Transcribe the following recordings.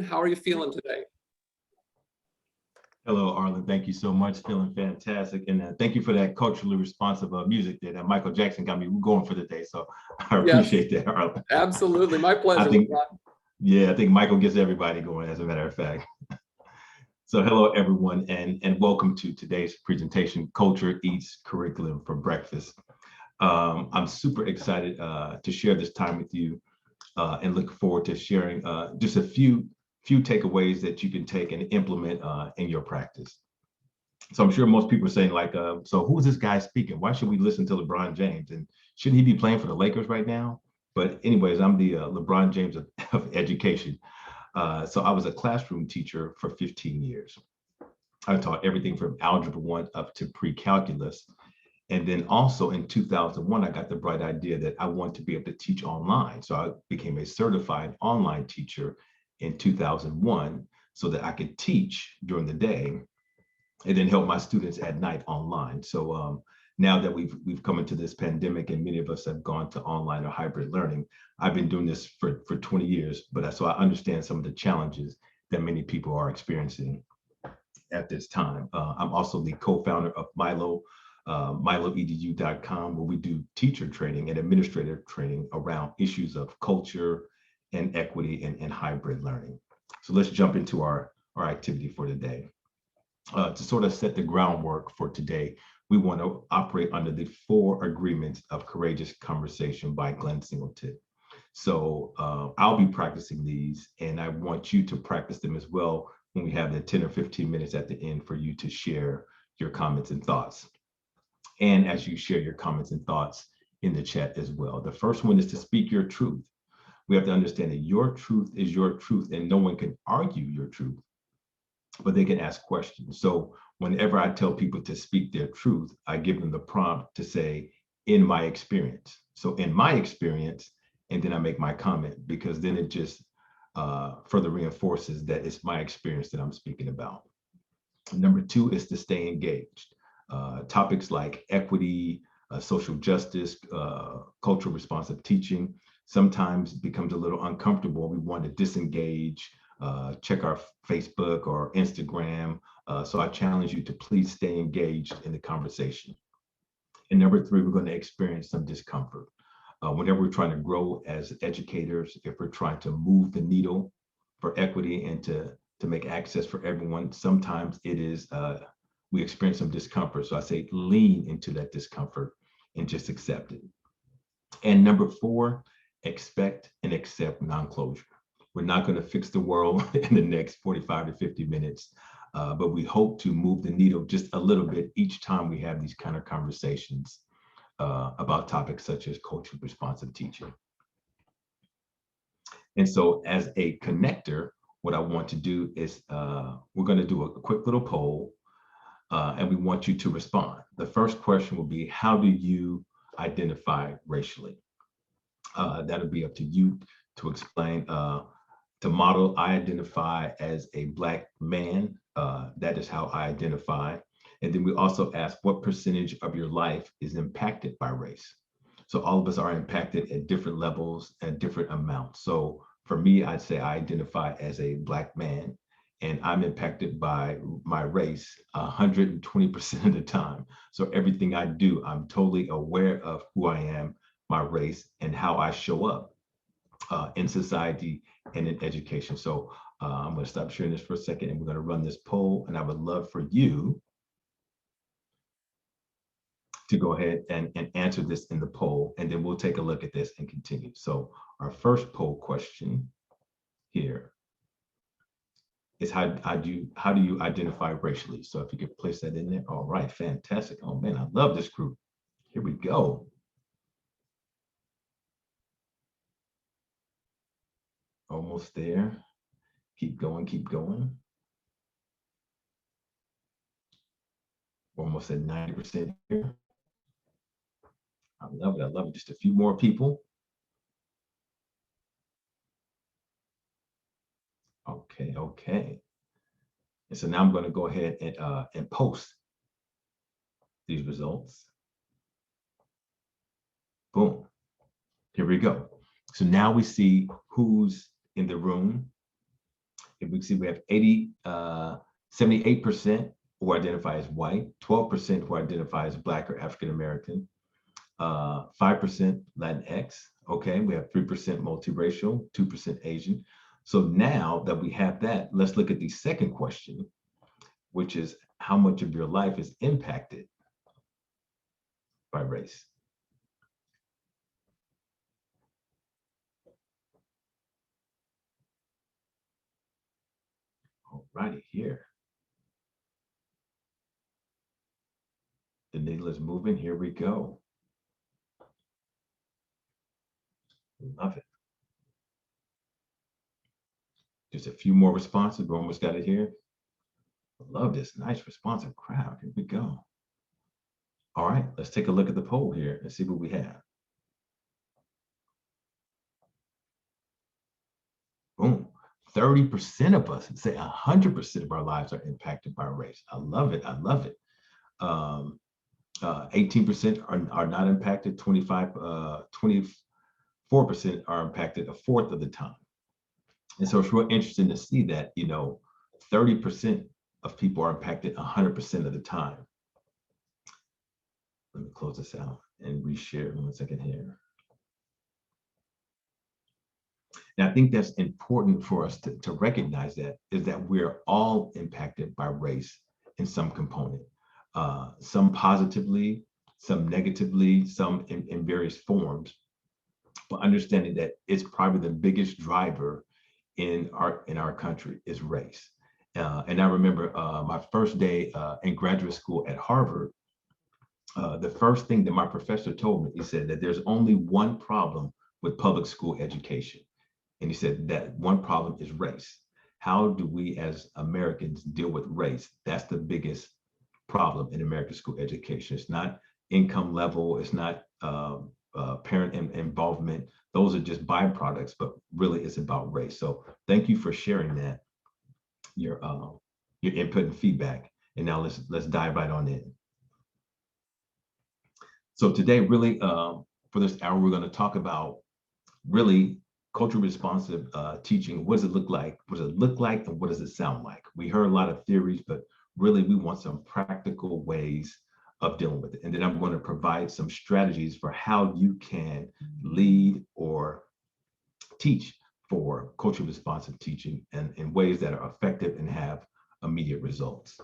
How are you feeling today? Hello, Arlen. Thank you so much. Feeling fantastic. And thank you for that culturally responsive music that Michael Jackson got me going for the day. So I appreciate that, Arlen. Absolutely. My pleasure. I think Michael gets everybody going, as a matter of fact. So hello, everyone, and welcome to today's presentation, Culture Eats Curriculum for Breakfast. I'm super excited to share this time with you and look forward to sharing just a few takeaways that you can take and implement in your practice. So I'm sure most people are saying like, so who is this guy speaking? Why should we listen to LeBron James? And shouldn't he be playing for the Lakers right now? But anyways, I'm the LeBron James of education. So I was a classroom teacher for 15 years. I taught everything from Algebra 1 up to pre-calculus. And then also in 2001, I got the bright idea that I wanted to be able to teach online. So I became a certified online teacher in 2001 so that I could teach during the day and then help my students at night online. So now that we've come into this pandemic and many of us have gone to online or hybrid learning, I've been doing this for 20 years, but so I understand some of the challenges that many people are experiencing at this time. I'm also the co-founder of Milo-edu.com, where we do teacher training and administrator training around issues of culture and equity and hybrid learning. So let's jump into our activity for today. To sort of set the groundwork for today, we want to operate under the 4 agreements of courageous conversation by Glenn Singleton. So I'll be practicing these, and I want you to practice them as well when we have the 10 or 15 minutes at the end for you to share your comments and thoughts. And as you share your comments and thoughts in the chat as well. The first one is to speak your truth. We have to understand that your truth is your truth, and no one can argue your truth, but they can ask questions. So whenever I tell people to speak their truth, I give them the prompt to say, in my experience. So in my experience, and then I make my comment, because then it just further reinforces that it's my experience that I'm speaking about. Number 2 is to stay engaged. Topics like equity, social justice, cultural responsive teaching sometimes becomes a little uncomfortable. We want to disengage, check our Facebook or Instagram. So I challenge you to please stay engaged in the conversation. And number 3, we're going to experience some discomfort. Whenever we're trying to grow as educators, if we're trying to move the needle for equity and to make access for everyone, sometimes it is, we experience some discomfort. So I say lean into that discomfort and just accept it. And number 4, expect and accept non-closure. We're not going to fix the world in the next 45 to 50 minutes, but we hope to move the needle just a little bit each time we have these kind of conversations about topics such as culturally responsive teaching. And so as a connector, what I want to do is we're going to do a quick little poll, and we want you to respond. The first question will be, how do you identify racially? That'll be up to you to explain. To model, I identify as a Black man. That is how I identify. And then we also ask, what percentage of your life is impacted by race? So all of us are impacted at different levels and different amounts. So for me, I'd say I identify as a Black man, and I'm impacted by my race 120% of the time. So everything I do, I'm totally aware of who I am, my race, and how I show up in society and in education. So I'm going to stop sharing this for a second, and we're going to run this poll, and I would love for you to go ahead and answer this in the poll, and then we'll take a look at this and continue. So our first poll question here is how do you identify racially? So if you could place that in there. All right, fantastic. Oh man, I love this group. Here we go. Almost there. Keep going, keep going. Almost at 90% here. I love it, I love it. Just a few more people. Okay, okay. And so now I'm going to go ahead and post these results. Boom. Here we go. So now we see who's in the room. If we see, we have 78% who identify as white, 12% who identify as Black or African American, 5% Latinx. Okay, we have 3% multiracial, 2% Asian. So now that we have that, let's look at the second question, which is how much of your life is impacted by race? Alrighty, here. The needle is moving. Here we go. Love it. Just a few more responses. We almost got it here. Love this nice responsive crowd. Here we go. All right, let's take a look at the poll here and see what we have. Boom. 30% of us say 100% of our lives are impacted by race. I love it. I love it. 18% are not impacted. 24% are impacted a fourth of the time. And so it's real interesting to see that, 30% of people are impacted 100% of the time. Let me close this out and reshare 1 second here. Now, I think that's important for us to recognize that is that we're all impacted by race in some component, some positively, some negatively, some in various forms, but understanding that it's probably the biggest driver in our country is race. And I remember my first day in graduate school at Harvard, the first thing that my professor told me, he said that there's only one problem with public school education. And he said that one problem is race. How do we as Americans deal with race? That's the biggest problem in American school education. It's not income level, it's not parent involvement. Those are just byproducts, but really it's about race. So thank you for sharing that, your input and feedback. And now let's dive right on in. So today, really, for this hour, we're going to talk about really culturally responsive teaching. What does it look like? What does it look like? And what does it sound like? We heard a lot of theories, but really we want some practical ways of dealing with it. And then I'm going to provide some strategies for how you can lead or teach for culturally responsive teaching and in ways that are effective and have immediate results.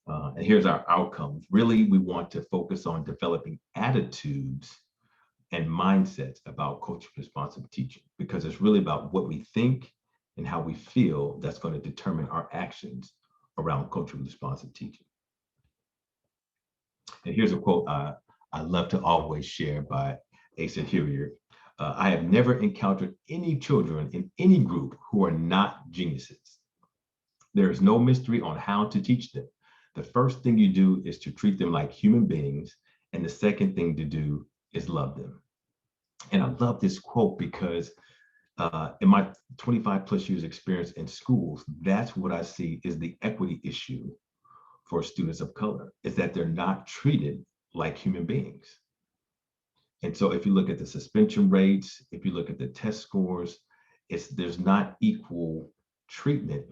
And here's our outcomes. Really, we want to focus on developing attitudes and mindsets about culturally responsive teaching, because it's really about what we think and how we feel that's going to determine our actions around culturally responsive teaching. And here's a quote I love to always share by Asa Hilliard. I have never encountered any children in any group who are not geniuses. There is no mystery on how to teach them. The first thing you do is to treat them like human beings. And the second thing to do is love them. And I love this quote because in my 25 plus years experience in schools, that's what I see is the equity issue for students of color, is that they're not treated like human beings. And so if you look at the suspension rates, if you look at the test scores, there's not equal treatment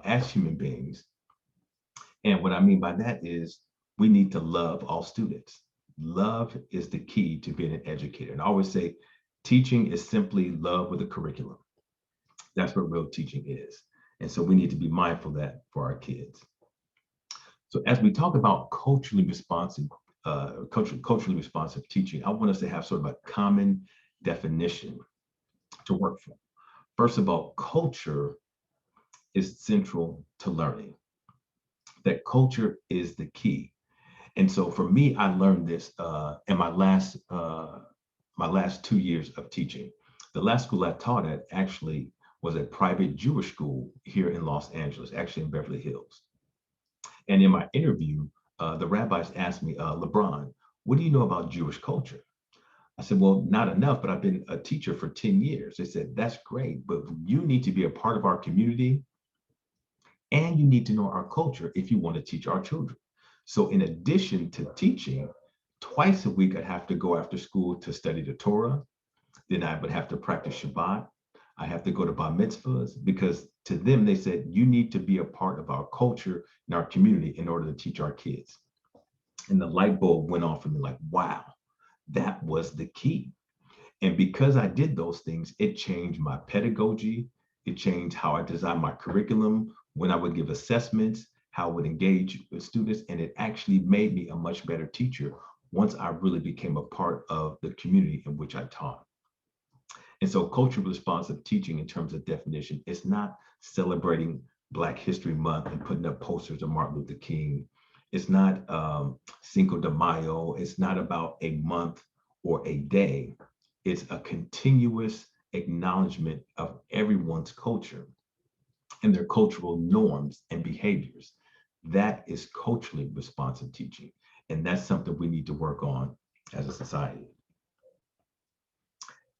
as human beings. And what I mean by that is we need to love all students. Love is the key to being an educator. And I always say teaching is simply love with a curriculum. That's what real teaching is. And so we need to be mindful of that for our kids. So as we talk about culturally responsive teaching, I want us to have sort of a common definition to work from. First of all, culture is central to learning. That culture is the key. And so for me, I learned this in my last 2 years of teaching. The last school I taught at actually was a private Jewish school here in Los Angeles, actually in Beverly Hills. And in my interview, the rabbis asked me, Lebron, what do you know about Jewish culture? I said, well, not enough, but I've been a teacher for 10 years. They said, that's great, but you need to be a part of our community and you need to know our culture if you want to teach our children. So in addition to teaching, twice a week, I'd have to go after school to study the Torah. Then I would have to practice Shabbat. I have to go to bar mitzvahs, because to them, they said, you need to be a part of our culture and our community in order to teach our kids. And the light bulb went off for me like, wow, that was the key. And because I did those things, it changed my pedagogy. It changed how I designed my curriculum, when I would give assessments, how I would engage with students. And it actually made me a much better teacher once I really became a part of the community in which I taught. And so culturally responsive teaching, in terms of definition, is not celebrating Black History Month and putting up posters of Martin Luther King. It's not Cinco de Mayo. It's not about a month or a day. It's a continuous acknowledgement of everyone's culture and their cultural norms and behaviors. That is culturally responsive teaching. And that's something we need to work on as a society.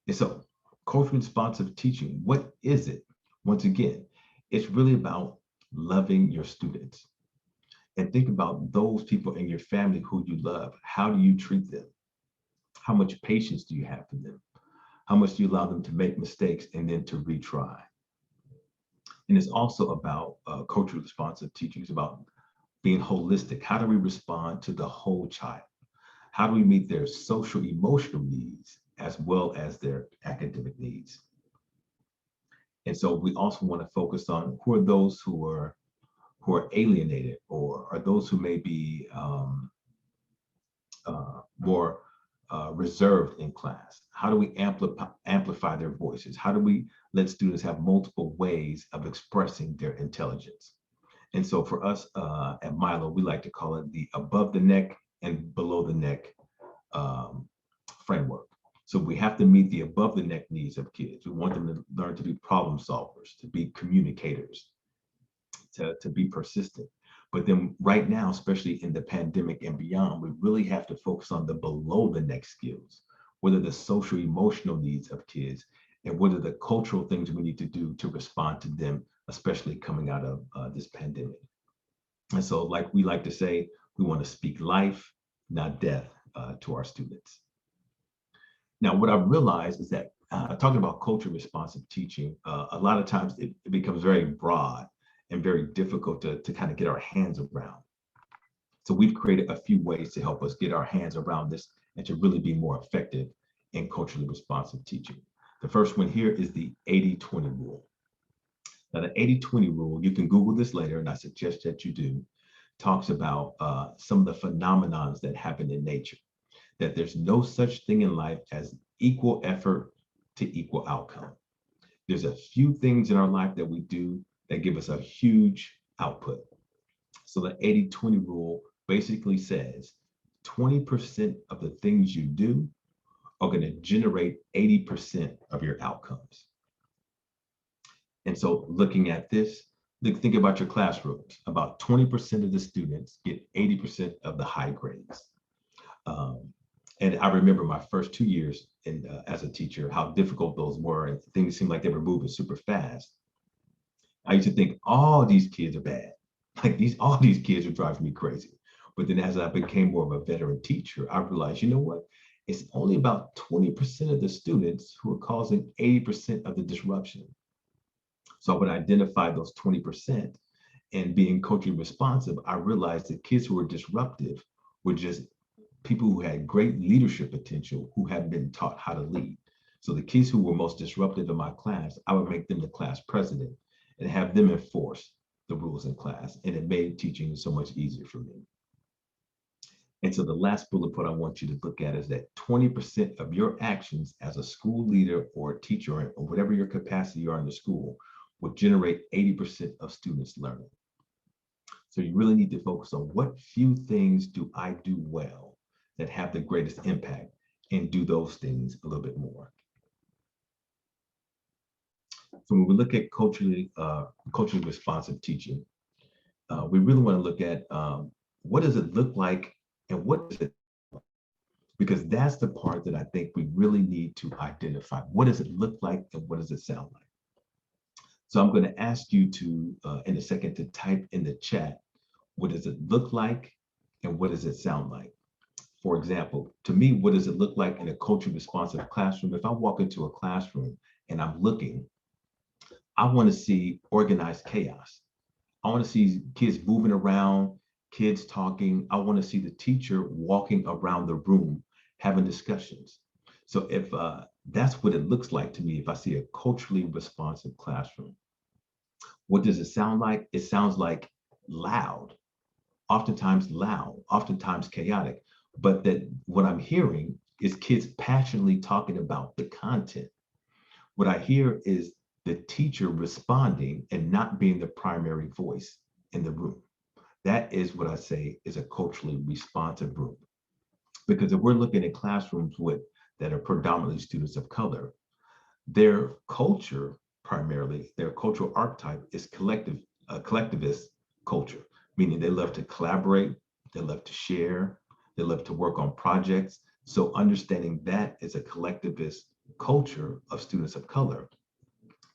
And so, culturally responsive teaching, what is it? Once again, it's really about loving your students. And think about those people in your family who you love. How do you treat them? How much patience do you have for them? How much do you allow them to make mistakes and then to retry? And it's also about culturally responsive teaching. It's about being holistic. How do we respond to the whole child? How do we meet their social emotional needs as well as their academic needs? And so we also want to focus on who are those who are alienated, or are those who may be more reserved in class. How do we amplify their voices? How do we let students have multiple ways of expressing their intelligence? And so for us at Milo, we like to call it the above the neck and below the neck framework. So we have to meet the above the neck needs of kids. We want them to learn to be problem solvers, to be communicators, to be persistent. But then right now, especially in the pandemic and beyond, we really have to focus on the below the neck skills. What are the social emotional needs of kids, and what are the cultural things we need to do to respond to them, especially coming out of this pandemic. And so, like we like to say, we want to speak life, not death, to our students. Now, what I've realized is that talking about culture responsive teaching, a lot of times it becomes very broad and very difficult to kind of get our hands around. So we've created a few ways to help us get our hands around this and to really be more effective in culturally responsive teaching. The first one here is the 80-20 rule. Now, the 80-20 rule, you can Google this later, and I suggest that you do, talks about some of the phenomenons that happen in nature, that there's no such thing in life as equal effort to equal outcome. There's a few things in our life that we do that give us a huge output. So the 80-20 rule basically says 20% of the things you do are going to generate 80% of your outcomes. And so looking at this, think about your classrooms. About 20% of the students get 80% of the high grades. And I remember my first 2 years as a teacher, how difficult those were, and things seemed like they were moving super fast. I used to think all these kids are bad. Like all these kids are driving me crazy. But then as I became more of a veteran teacher, I realized, you know what? It's only about 20% of the students who are causing 80% of the disruption. So when I identified those 20% and being culturally responsive, I realized that kids who were disruptive were just people who had great leadership potential, who hadn't been taught how to lead. So the kids who were most disruptive in my class, I would make them the class president and have them enforce the rules in class. And it made teaching so much easier for me. And so the last bullet point I want you to look at is that 20% of your actions as a school leader or a teacher, or whatever your capacity you are in the school, will generate 80% of students learning. So you really need to focus on what few things do I do well that have the greatest impact, and do those things a little bit more. So when we look at culturally responsive teaching, we really want to look at what does it look like and what does it, because that's the part that I think we really need to identify. What does it look like and what does it sound like? So I'm going to ask you to, in a second, to type in the chat, what does it look like and what does it sound like? For example, to me, what does it look like in a culturally responsive classroom? If I walk into a classroom and I'm looking, I want to see organized chaos. I want to see kids moving around, kids talking. I want to see the teacher walking around the room having discussions. So if that's what it looks like to me, if I see a culturally responsive classroom, what does it sound like? It sounds like loud, oftentimes chaotic. But that what I'm hearing is kids passionately talking about the content. What I hear is the teacher responding and not being the primary voice in the room. That is what I say is a culturally responsive room. Because if we're looking at classrooms with that are predominantly students of color, their culture, primarily their cultural archetype, is collectivist culture, meaning they love to collaborate, they love to share, they love to work on projects. So understanding that is a collectivist culture of students of color,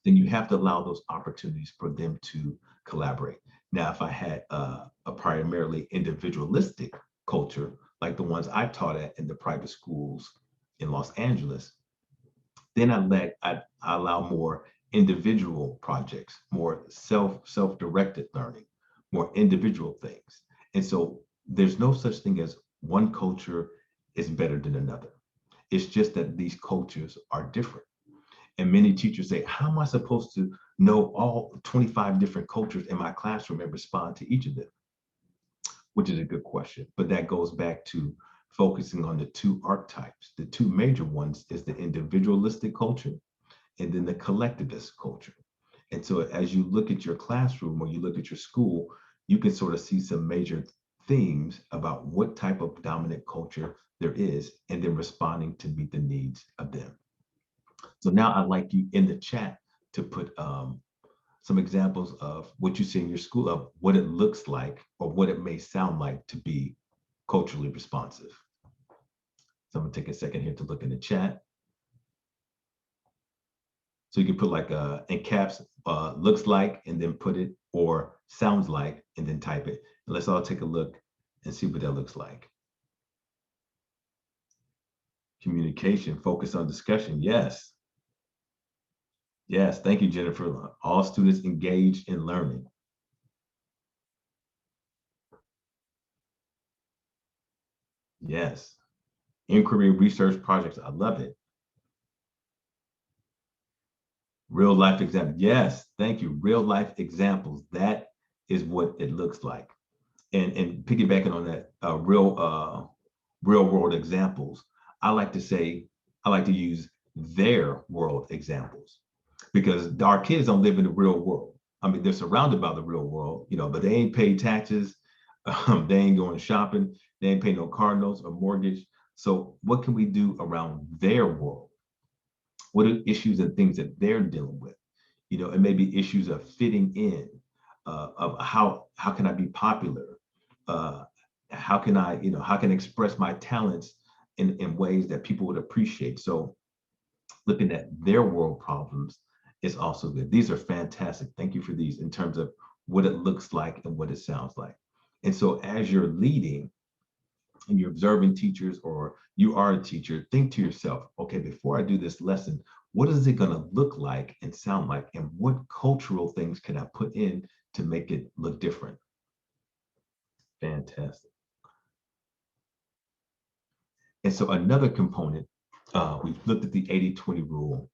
then you have to allow those opportunities for them to collaborate. Now, if I had a primarily individualistic culture, like the ones I taught at in the private schools in Los Angeles, then I allow more individual projects, more self-directed learning, more individual things. And so there's no such thing as one culture is better than another. It's just that these cultures are different. And many teachers say, how am I supposed to know all 25 different cultures in my classroom and respond to each of them? Which is a good question. But that goes back to focusing on the two archetypes. The two major ones is the individualistic culture and then the collectivist culture. And so as you look at your classroom or you look at your school, you can sort of see some major themes about what type of dominant culture there is, and then responding to meet the needs of them. So now I'd like you in the chat to put some examples of what you see in your school, of what it looks like or what it may sound like to be culturally responsive. So I'm gonna take a second here to look in the chat. So you can put like in caps, looks like, and then put it, or sounds like, and then type it. And let's all take a look and see what that looks like. Communication, focus on discussion. Yes. Yes, thank you, Jennifer. All students engaged in learning. Yes. Inquiry research projects. I love it. Real life examples. Yes, thank you. Real life examples. That is what it looks like. And piggybacking on that, real world examples. I like to use their world examples, because our kids don't live in the real world. I mean, they're surrounded by the real world, but they ain't paid taxes. They ain't going shopping. They ain't paying no car notes or mortgage. So what can we do around their world? What are issues and things that they're dealing with? It may be issues of fitting in, of how can I be popular? How can I express my talents in ways that people would appreciate? So looking at their world problems is also good. These are fantastic. Thank you for these in terms of what it looks like and what it sounds like. And so as you're leading and you're observing teachers, or you are a teacher, think to yourself, okay, before I do this lesson, what is it going to look like and sound like? And what cultural things can I put in to make it look different? Fantastic. And so another component, we've looked at the 80-20 rule.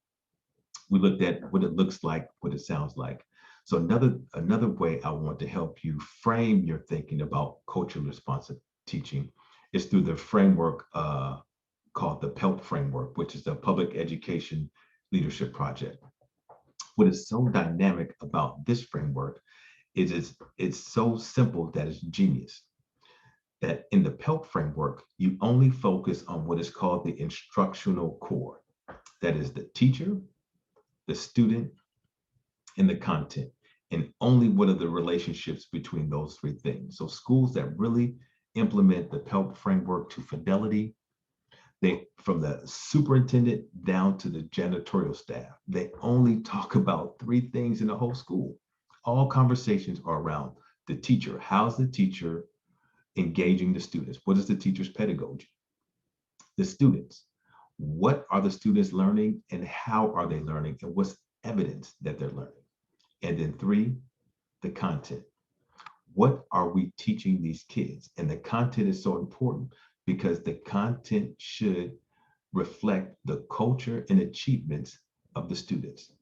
We looked at what it looks like, what it sounds like. So another way I want to help you frame your thinking about culturally responsive teaching is through the framework called the Pelt Framework, which is the Public Education Leadership Project. What is so dynamic about this framework is it's so simple that it's genius. That in the Pelt Framework, you only focus on what is called the instructional core. That is the teacher, the student, and the content, and only what are the relationships between those three things. So schools that really implement the Pelt Framework to fidelity, from the superintendent down to the janitorial staff, they only talk about three things in the whole school. All conversations are around the teacher. How's the teacher engaging the students? What is the teacher's pedagogy? The students. What are the students learning, and how are they learning, and what's evidence that they're learning? And then 3, the content. What are we teaching these kids? And the content is so important because the content should reflect the culture and achievements of the students.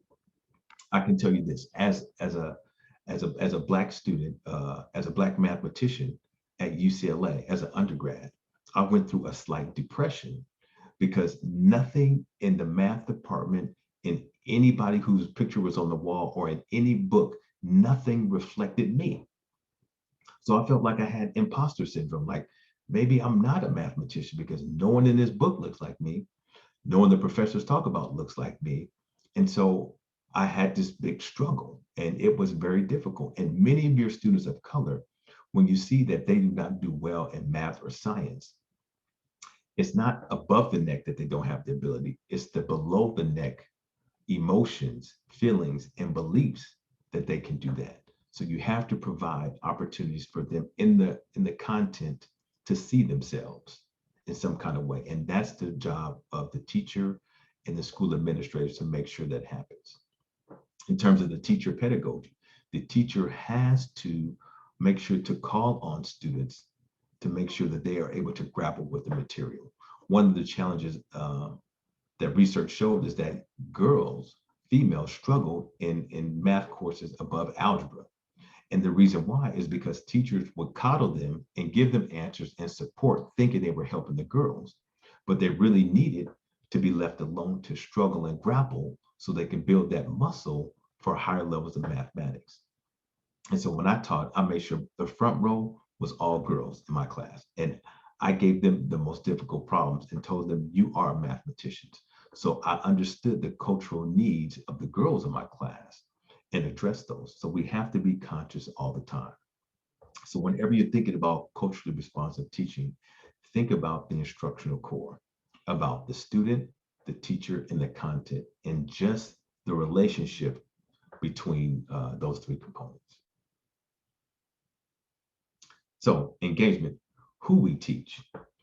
I can tell you this, as a Black student, as a Black mathematician at UCLA, as an undergrad, I went through a slight depression because nothing in the math department, in anybody whose picture was on the wall or in any book, nothing reflected me. So I felt like I had imposter syndrome, like maybe I'm not a mathematician because no one in this book looks like me. No one the professors talk about looks like me. And so I had this big struggle and it was very difficult. And many of your students of color, when you see that they do not do well in math or science, it's not above the neck that they don't have the ability, it's the below the neck emotions, feelings, and beliefs that they can do that. So you have to provide opportunities for them in the content to see themselves in some kind of way. And that's the job of the teacher and the school administrators to make sure that happens. In terms of the teacher pedagogy, the teacher has to make sure to call on students to make sure that they are able to grapple with the material. One of the challenges that research showed is that females struggle in math courses above algebra. And the reason why is because teachers would coddle them and give them answers and support, thinking they were helping the girls, but they really needed to be left alone to struggle and grapple so they can build that muscle for higher levels of mathematics. And so when I taught, I made sure the front row was all girls in my class. And I gave them the most difficult problems and told them, you are mathematicians. So I understood the cultural needs of the girls in my class and address those. So we have to be conscious all the time. So whenever you're thinking about culturally responsive teaching, think about the instructional core, about the student, the teacher, and the content, and just the relationship between those 3 components. So engagement, who we teach,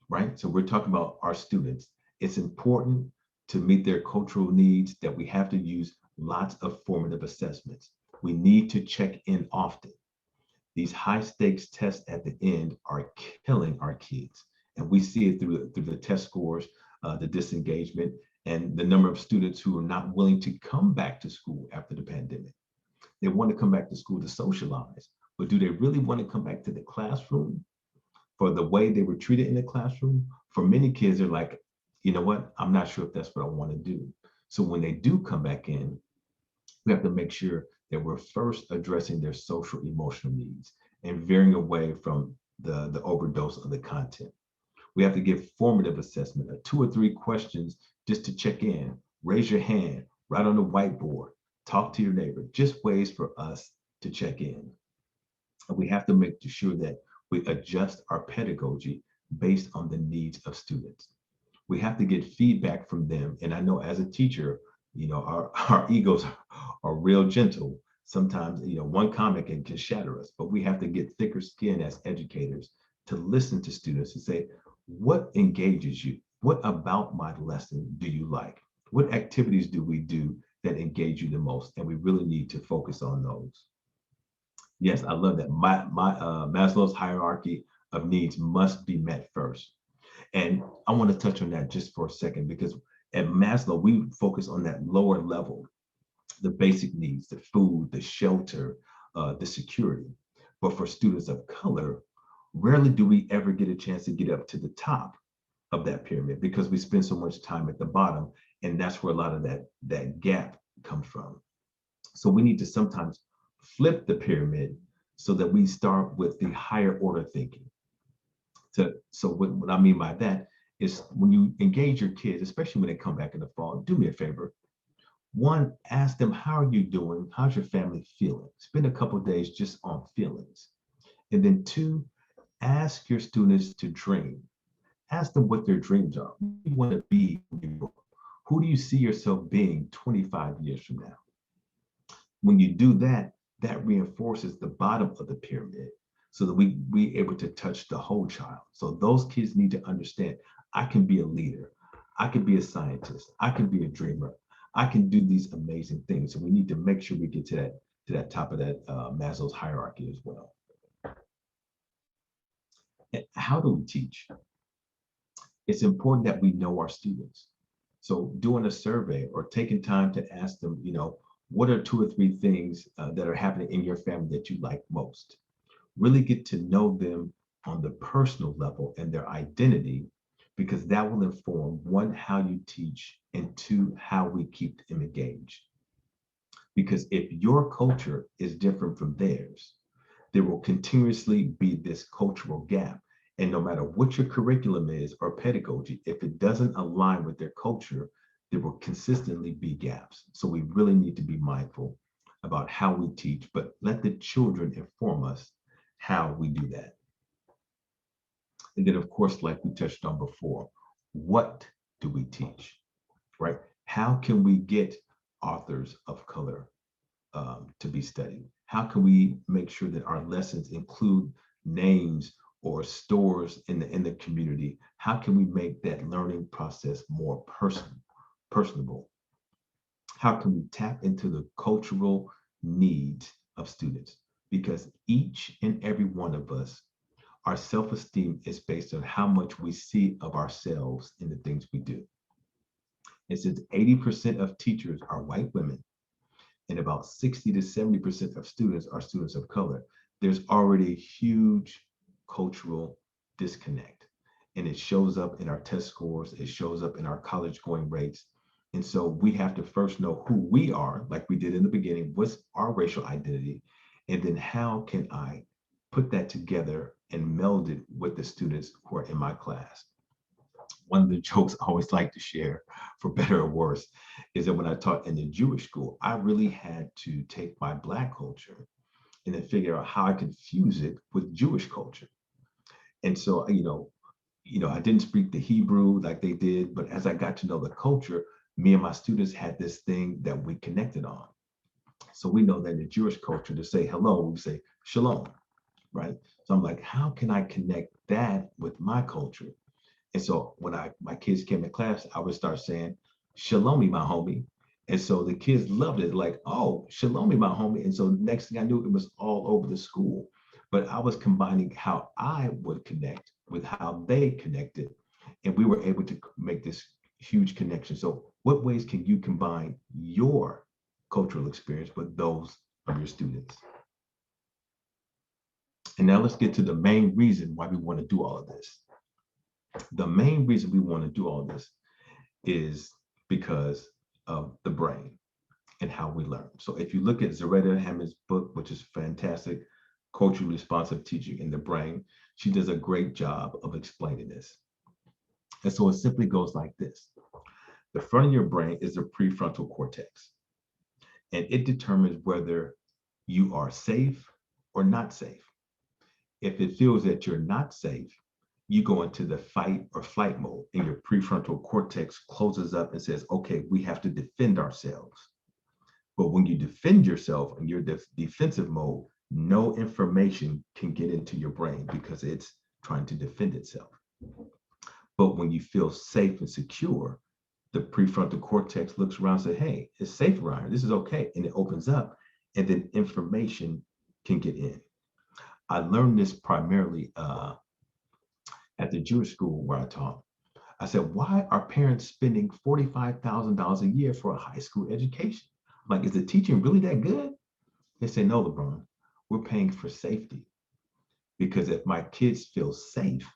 right? So we're talking about our students. It's important to meet their cultural needs that we have to use lots of formative assessments. We need to check in often. These high stakes tests at the end are killing our kids. And we see it through the test scores, the disengagement, and the number of students who are not willing to come back to school after the pandemic. They want to come back to school to socialize, but do they really want to come back to the classroom for the way they were treated in the classroom? For many kids, they're like, you know what, I'm not sure if that's what I want to do. So when they do come back in, we have to make sure that we're first addressing their social emotional needs and veering away from the overdose of the content. We have to give formative assessment, 2 or 3 questions just to check in, raise your hand, write on the whiteboard, talk to your neighbor, just ways for us to check in. And we have to make sure that we adjust our pedagogy based on the needs of students. We have to get feedback from them. And I know as a teacher, our egos are real gentle. Sometimes, one comment can shatter us, but we have to get thicker skin as educators to listen to students and say, what engages you? What about my lesson do you like? What activities do we do that engage you the most? And we really need to focus on those. Yes, I love that. Maslow's hierarchy of needs must be met first. And I want to touch on that just for a second, because at Maslow, we focus on that lower level, the basic needs, the food, the shelter, the security. But for students of color, rarely do we ever get a chance to get up to the top of that pyramid because we spend so much time at the bottom. And that's where a lot of that gap comes from. So we need to sometimes flip the pyramid so that we start with the higher order thinking. So what I mean by that is when you engage your kids, especially when they come back in the fall, do me a favor. 1, ask them, how are you doing? How's your family feeling? Spend a couple of days just on feelings. And then 2, ask your students to dream. Ask them what their dreams are. Who do you want to be? Who do you see yourself being 25 years from now? When you do that, that reinforces the bottom of the pyramid so that we able to touch the whole child. So those kids need to understand, I can be a leader. I can be a scientist. I can be a dreamer. I can do these amazing things. So we need to make sure we get to that top of that Maslow's hierarchy as well. And how do we teach? It's important that we know our students. So doing a survey or taking time to ask them, what are 2 or 3 things that are happening in your family that you like most? Really get to know them on the personal level and their identity, because that will inform 1, how you teach, and 2, how we keep them engaged. Because if your culture is different from theirs, there will continuously be this cultural gap. And no matter what your curriculum is or pedagogy, if it doesn't align with their culture, there will consistently be gaps. So we really need to be mindful about how we teach, but let the children inform us how we do that. And then, of course, like we touched on before, what do we teach, right? How can we get authors of color to be studied? How can we make sure that our lessons include names or stores in the community? How can we make that learning process more personable? How can we tap into the cultural needs of students? Because each and every one of us, our self-esteem is based on how much we see of ourselves in the things we do. And since 80% of teachers are white women, and about 60 to 70% of students are students of color, there's already a huge cultural disconnect. And it shows up in our test scores, it shows up in our college going rates. And so we have to first know who we are, like we did in the beginning, what's our racial identity, and then how can I put that together and meld it with the students who are in my class. One of the jokes I always like to share, for better or worse, is that when I taught in the Jewish school, I really had to take my Black culture and then figure out how I could fuse it with Jewish culture. And so, I didn't speak the Hebrew like they did, but as I got to know the culture, me and my students had this thing that we connected on. So we know that in the Jewish culture, to say hello, we say shalom, right? So I'm like, how can I connect that with my culture? And so when my kids came in class, I would start saying, Shalomi, my homie. And so the kids loved it, like, oh, Shalomi, my homie. And so the next thing I knew, it was all over the school. But I was combining how I would connect with how they connected. And we were able to make this huge connection. So what ways can you combine your cultural experience with those of your students? And now let's get to the main reason why we want to do all of this. The main reason we want to do all this is because of the brain and how we learn. So if you look at Zaretta Hammond's book, which is fantastic, Culturally Responsive Teaching in the Brain, she does a great job of explaining this. And so it simply goes like this. The front of your brain is the prefrontal cortex, and it determines whether you are safe or not safe. If it feels that you're not safe, you go into the fight or flight mode, and your prefrontal cortex closes up and says, okay, we have to defend ourselves. But when you defend yourself in your defensive mode, no information can get into your brain because it's trying to defend itself. But when you feel safe and secure, the prefrontal cortex looks around and says, hey, it's safe around here. This is okay. And it opens up, and then information can get in. I learned this primarily at the Jewish school where I taught. I said, why are parents spending $45,000 a year for a high school education? I'm like, is the teaching really that good? They say, no, Lebron, we're paying for safety. Because if my kids feel safe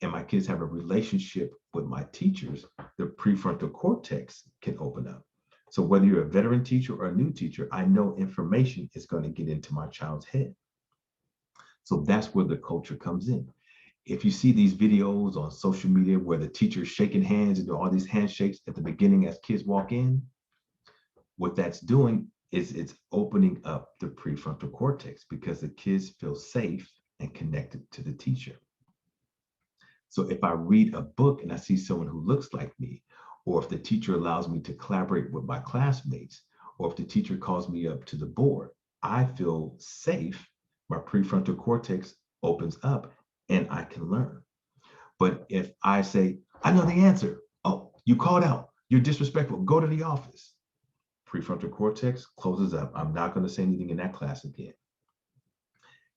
and my kids have a relationship with my teachers, the prefrontal cortex can open up. So whether you're a veteran teacher or a new teacher, I know information is going to get into my child's head. So that's where the culture comes in. If you see these videos on social media where the teacher's shaking hands and do all these handshakes at the beginning as kids walk in, what that's doing is it's opening up the prefrontal cortex because the kids feel safe and connected to the teacher. So if I read a book and I see someone who looks like me, or if the teacher allows me to collaborate with my classmates, or if the teacher calls me up to the board, I feel safe. My prefrontal cortex opens up and I can learn. But if I say, I know the answer. Oh, you called out. You're disrespectful. Go to the office. prefrontal cortex closes up. I'm not going to say anything in that class again.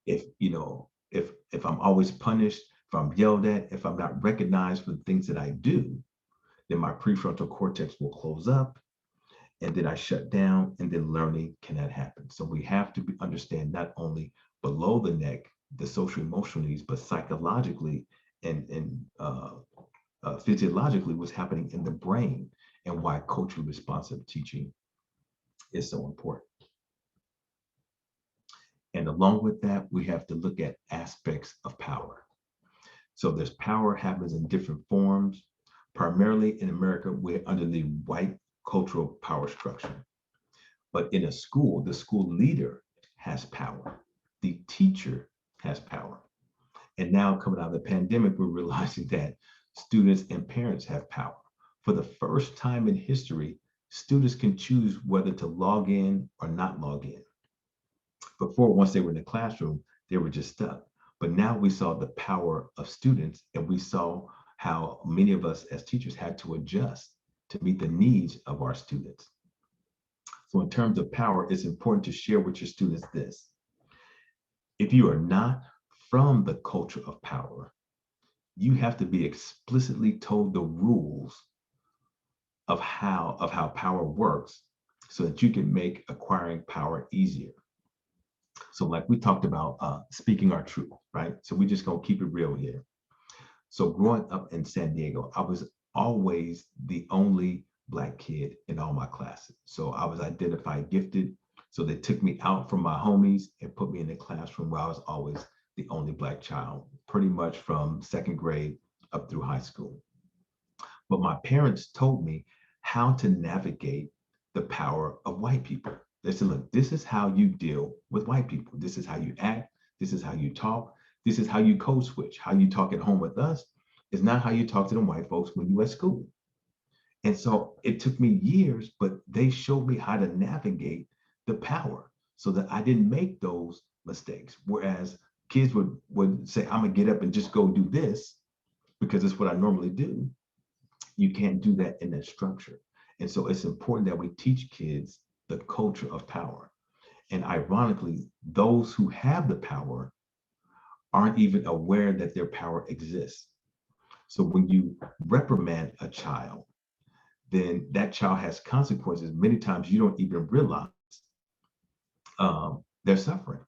If, you know, if I'm always punished, if I'm yelled at, if I'm not recognized for the things that I do, then my prefrontal cortex will close up, and then I shut down, and then learning cannot happen. So we have to understand not only below the neck, the social emotional needs, but psychologically and physiologically what's happening in the brain, and why culturally responsive teaching is so important. And along with that, we have to look at aspects of power. So there's power happens in different forms. Primarily in America, we're under the white cultural power structure. But in a school, the school leader has power. The teacher has power. And now coming out of the pandemic, we're realizing that students and parents have power. For the first time in history, students can choose whether to log in or not log in. Before, once they were in the classroom, they were just stuck. But now we saw the power of students, and we saw how many of us as teachers had to adjust to meet the needs of our students. So in terms of power, it's important to share with your students this. If you are not from the culture of power, you have to be explicitly told the rules of how power works so that you can make acquiring power easier. So like we talked about speaking our truth, right? So we just gonna keep it real here. So growing up in San Diego, I was always the only Black kid in all my classes. So I was identified gifted. So they took me out from my homies and put me in a classroom where I was always the only Black child, pretty much from second grade up through high school. But my parents told me how to navigate the power of white people. They said, look, this is how you deal with white people. This is how you act. This is how you talk. This is how you code switch. How you talk at home with us is not how you talk to them white folks when you at school. And so it took me years, but they showed me how to navigate the power so that I didn't make those mistakes. Whereas kids would say, I'm gonna get up and just go do this because it's what I normally do. You can't do that in that structure. And so it's important that we teach kids the culture of power. And ironically, those who have the power aren't even aware that their power exists. So when you reprimand a child, then that child has consequences. Many times you don't even realize they're suffering.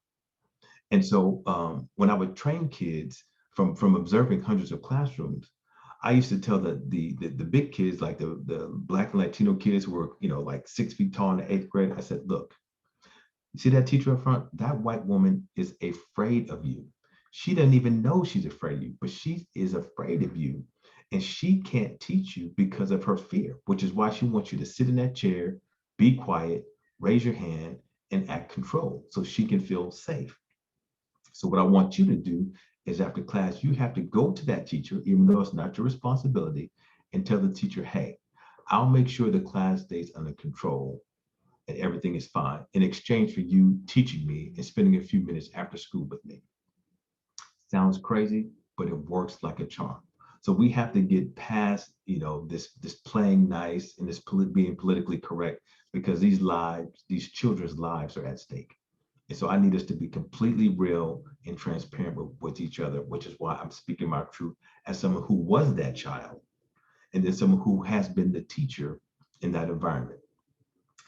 And so when I would train kids from observing hundreds of classrooms, I used to tell the big kids, like the Black and Latino kids who were, like 6 feet tall in the 8th grade, I said, look, you see that teacher up front? That white woman is afraid of you. She doesn't even know she's afraid of you, but she is afraid of you. And she can't teach you because of her fear, which is why she wants you to sit in that chair, be quiet, raise your hand, and act controlled so she can feel safe. So what I want you to do is after class, you have to go to that teacher, even though it's not your responsibility, and tell the teacher, hey, I'll make sure the class stays under control and everything is fine in exchange for you teaching me and spending a few minutes after school with me. Sounds crazy, but it works like a charm. So we have to get past, this playing nice and this being politically correct, because these children's lives are at stake. And so I need us to be completely real and transparent with each other, which is why I'm speaking my truth as someone who was that child, and then someone who has been the teacher in that environment.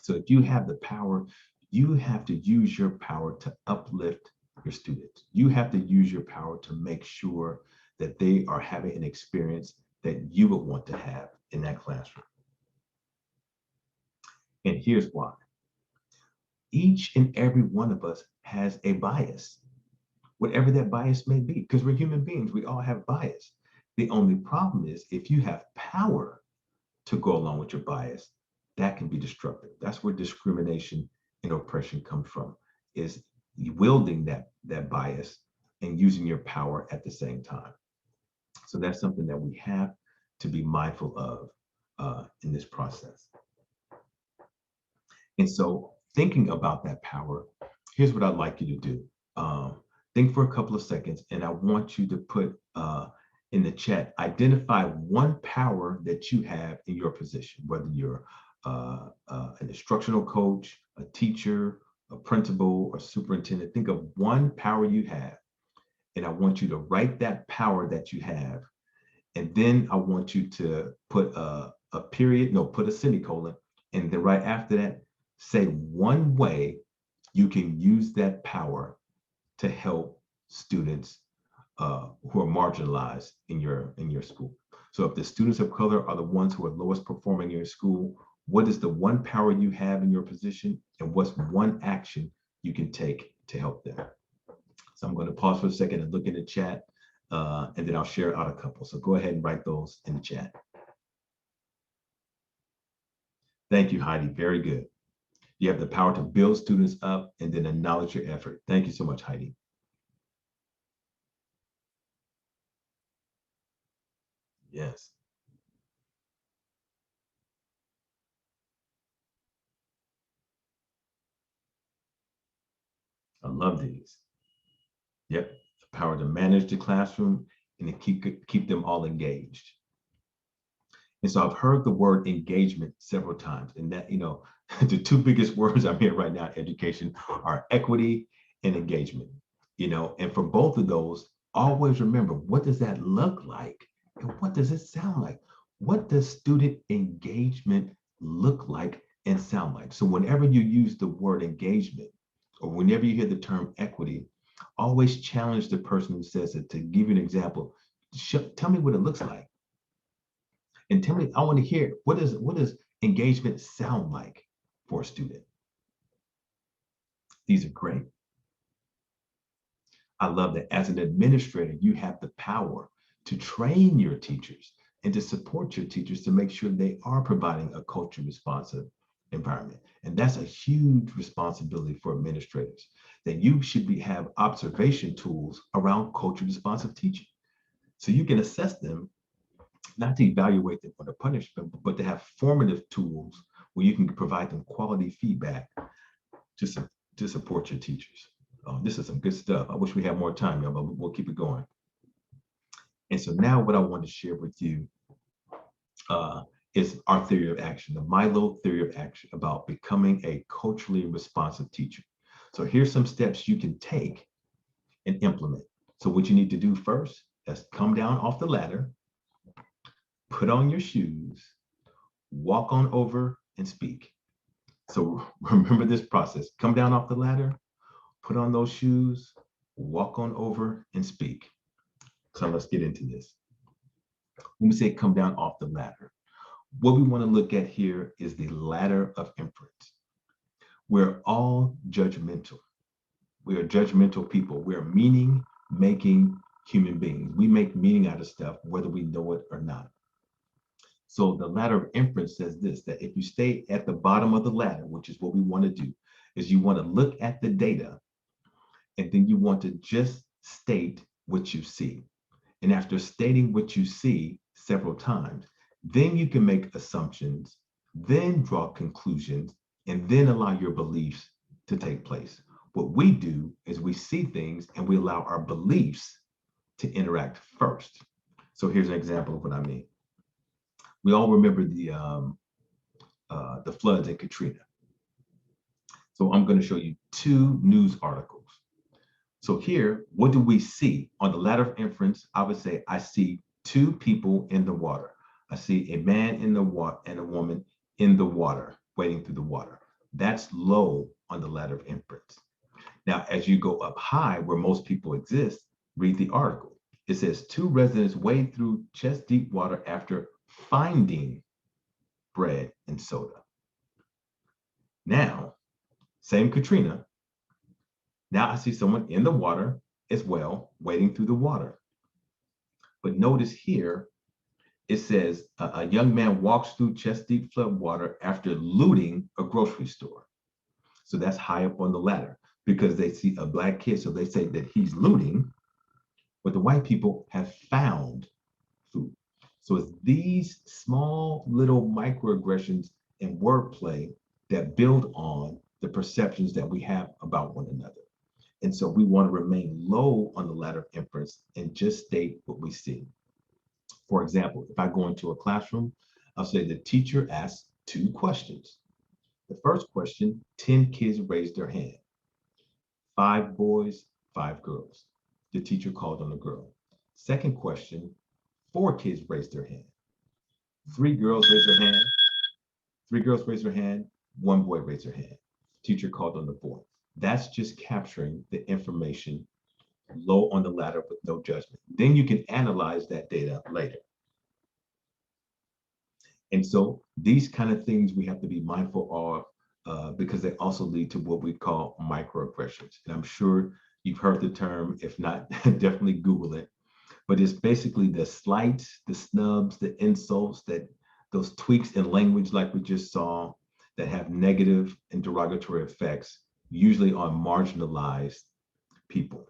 So if you have the power, you have to use your power to uplift your students. You have to use your power to make sure that they are having an experience that you would want to have in that classroom. And here's why. Each and every one of us has a bias, whatever that bias may be, because we're human beings, we all have bias. The only problem is if you have power to go along with your bias, that can be destructive. That's where discrimination and oppression comes from, is wielding that bias and using your power at the same time. So that's something that we have to be mindful of in this process. And so thinking about that power, here's what I'd like you to do. Think for a couple of seconds, and I want you to put in the chat, identify one power that you have in your position, whether you're an instructional coach, a teacher, a principal, or superintendent. Think of one power you have, and I want you to write that power that you have. And then I want you to put a period, no, put a semicolon, and then right after that, say one way you can use that power to help students who are marginalized in your school. So if the students of color are the ones who are lowest performing in your school, what is the one power you have in your position, and what's one action you can take to help them? So I'm going to pause for a second and look in the chat, and then I'll share out a couple. So go ahead and write those in the chat. Thank you, Heidi. Very good. You have the power to build students up and then acknowledge your effort. Thank you so much, Heidi. Yes. I love these. Yep. The power to manage the classroom and to keep them all engaged. And so I've heard the word engagement several times, and that, the two biggest words I'm hearing right now in education are equity and engagement, and for both of those, always remember, what does that look like? And what does it sound like? What does student engagement look like and sound like? So whenever you use the word engagement, or whenever you hear the term equity, always challenge the person who says it to give you an example. Tell me what it looks like. And tell me, I want to hear, what does engagement sound like for a student? These are great. I love that as an administrator, you have the power to train your teachers and to support your teachers to make sure they are providing a culturally responsive environment. And that's a huge responsibility for administrators, that you should have observation tools around culturally responsive teaching. So you can assess them, not to evaluate them for the punishment, but to have formative tools where you can provide them quality feedback to support your teachers. This is some good stuff. I wish we had more time, y'all, but we'll keep it going. And so now what I want to share with you is our theory of action, the Milo theory of action about becoming a culturally responsive teacher. So here's some steps you can take and implement. So what you need to do first is come down off the ladder, put on your shoes, walk on over and speak. So remember this process. Come down off the ladder, put on those shoes, walk on over and speak. So let's get into this. When we say come down off the ladder, what we want to look at here is the ladder of inference. We're all judgmental. We are judgmental people. We're meaning-making human beings. We make meaning out of stuff, whether we know it or not. So the ladder of inference says this, that if you stay at the bottom of the ladder, which is what we want to do, is you want to look at the data, and then you want to just state what you see. And after stating what you see several times, then you can make assumptions, then draw conclusions, and then allow your beliefs to take place. What we do is we see things and we allow our beliefs to interact first. So here's an example of what I mean. We all remember the floods in Katrina. So I'm going to show you two news articles. So here, what do we see? On the ladder of inference, I would say I see two people in the water. I see a man in the water and a woman in the water, wading through the water. That's low on the ladder of inference. Now, as you go up high, where most people exist, read the article. It says, two residents wade through chest deep water after finding bread and soda. Now, same Katrina. Now I see someone in the water as well, wading through the water. But notice here, it says a young man walks through chest deep flood water after looting a grocery store. So that's high up on the ladder because they see a Black kid. So they say that he's looting, but the white people have found food. So it's these small little microaggressions and wordplay that build on the perceptions that we have about one another. And so we want to remain low on the ladder of inference and just state what we see. For example, if I go into a classroom, I'll say the teacher asks 2 questions. The first question, 10 kids raised their hand. 5 boys, 5 girls. The teacher called on a girl. Second question, 4 kids raised their hand. 3 girls raised their hand. 3 girls raised their hand. 1 boy raised their hand. Teacher called on the boy. That's just capturing the information low on the ladder with no judgment. Then you can analyze that data later. And so these kind of things we have to be mindful of because they also lead to what we call microaggressions. And I'm sure you've heard the term, if not, definitely Google it. But it's basically the slights, the snubs, the insults, that those tweaks in language like we just saw that have negative and derogatory effects, usually on marginalized people.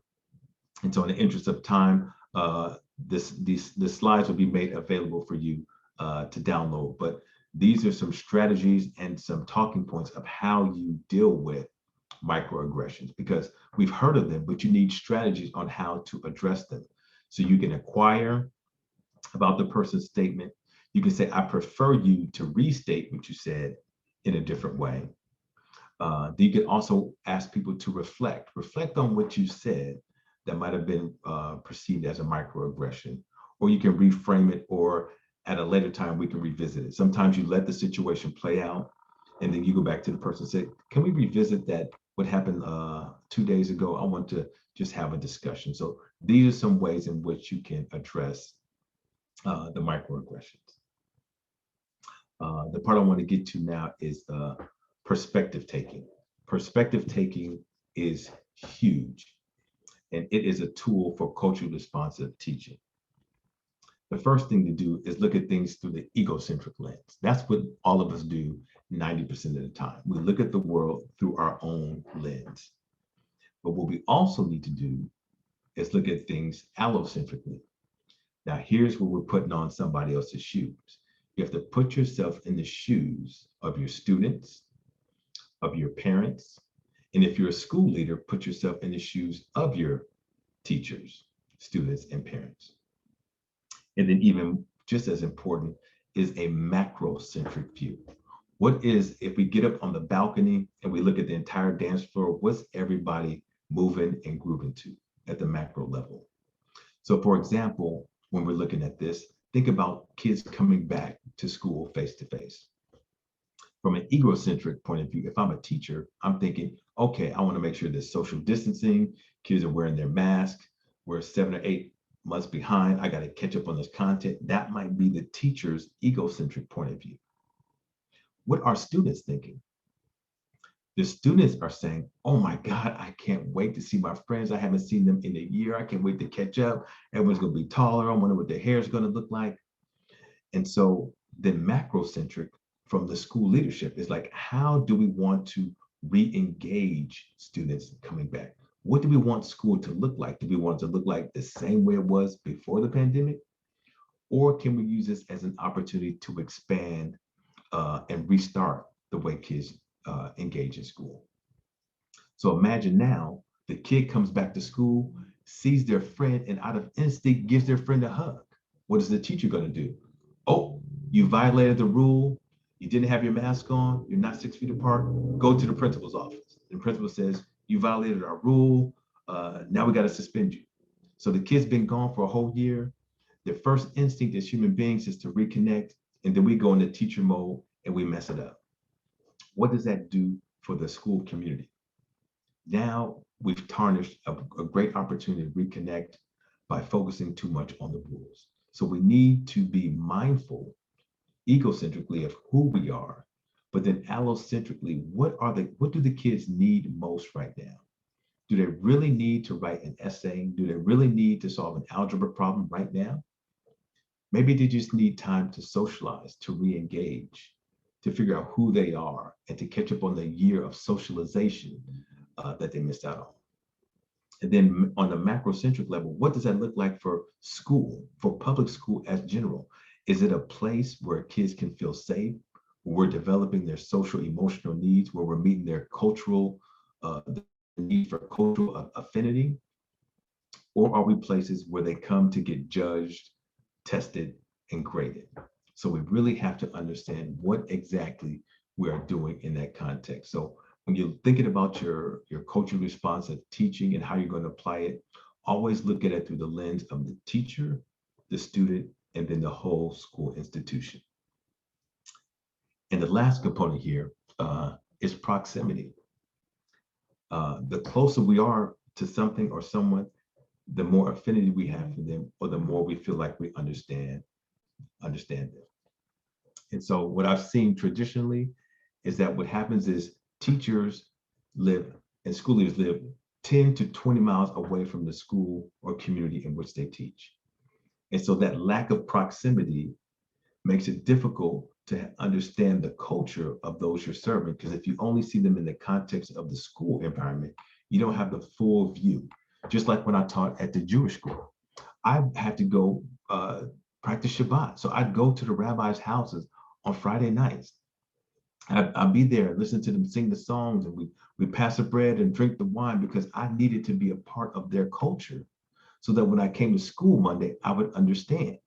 And so in the interest of time, the slides will be made available for you to download. But these are some strategies and some talking points of how you deal with microaggressions, because we've heard of them, but you need strategies on how to address them. So you can inquire about the person's statement. You can say, I prefer you to restate what you said in a different way. You can also ask people to reflect on what you said that might have been perceived as a microaggression, or you can reframe it, or at a later time, we can revisit it. Sometimes you let the situation play out, and then you go back to the person and say, can we revisit that? What happened 2 days ago? I want to just have a discussion. So these are some ways in which you can address the microaggressions. The part I want to get to now is perspective taking. Perspective taking is huge, and it is a tool for culturally responsive teaching. The first thing to do is look at things through the egocentric lens. That's what all of us do 90% of the time. We look at the world through our own lens. But what we also need to do is look at things allocentrically. Now, here's where we're putting on somebody else's shoes. You have to put yourself in the shoes of your students, of your parents, and if you're a school leader, put yourself in the shoes of your teachers, students, and parents. And then even just as important is a macrocentric view. What is, if we get up on the balcony and we look at the entire dance floor, what's everybody moving and grooving to at the macro level? So for example, when we're looking at this, think about kids coming back to school face-to-face. From an egocentric point of view, if I'm a teacher, I'm thinking, okay, I want to make sure there's social distancing, kids are wearing their mask, we're 7 or 8 months behind, I got to catch up on this content. That might be the teacher's egocentric point of view. What are students thinking? The students are saying, oh my God, I can't wait to see my friends. I haven't seen them in a year. I can't wait to catch up. Everyone's going to be taller. I wonder what their hair is going to look like. And so the macrocentric from the school leadership is like, how do we want to re-engage students coming back? What do we want school to look like? Do we want it to look like the same way it was before the pandemic? Or can we use this as an opportunity to expand and restart the way kids engage in school? So imagine now the kid comes back to school, sees their friend, and out of instinct gives their friend a hug. What is the teacher going to do? Oh, you violated the rule. You didn't have your mask on. You're not 6 feet apart. Go to the principal's office. The principal says, you violated our rule. Now we got to suspend you. So the kid's been gone for a whole year. Their first instinct as human beings is to reconnect. And then we go into teacher mode and we mess it up. What does that do for the school community? Now we've tarnished a great opportunity to reconnect by focusing too much on the rules. So we need to be mindful egocentrically of who we are, but then allocentrically, what do the kids need most right now? Do they really need to write an essay? Do they really need to solve an algebra problem right now? Maybe they just need time to socialize, to re-engage, to figure out who they are, and to catch up on the year of socialization that they missed out on. And then on the macrocentric level, what does that look like for school, for public school as general? Is it a place where kids can feel safe, where we're developing their social emotional needs, where we're meeting their cultural need for cultural affinity? Or are we places where they come to get judged, tested, and graded? So we really have to understand what exactly we are doing in that context. So when you're thinking about your cultural response of teaching and how you're going to apply it, always look at it through the lens of the teacher, the student, and then the whole school institution. And the last component here is proximity. The closer we are to something or someone, the more affinity we have for them, or the more we feel like we understand them. And so what I've seen traditionally is that what happens is teachers live and school leaders live 10 to 20 miles away from the school or community in which they teach. And so that lack of proximity makes it difficult to understand the culture of those you're serving, because if you only see them in the context of the school environment, you don't have the full view. Just like when I taught at the Jewish school, I had to go practice Shabbat. So I'd go to the rabbis' houses on Friday nights. I'd be there, listen to them sing the songs, and we pass the bread and drink the wine, because I needed to be a part of their culture so that when I came to school Monday, I would understand.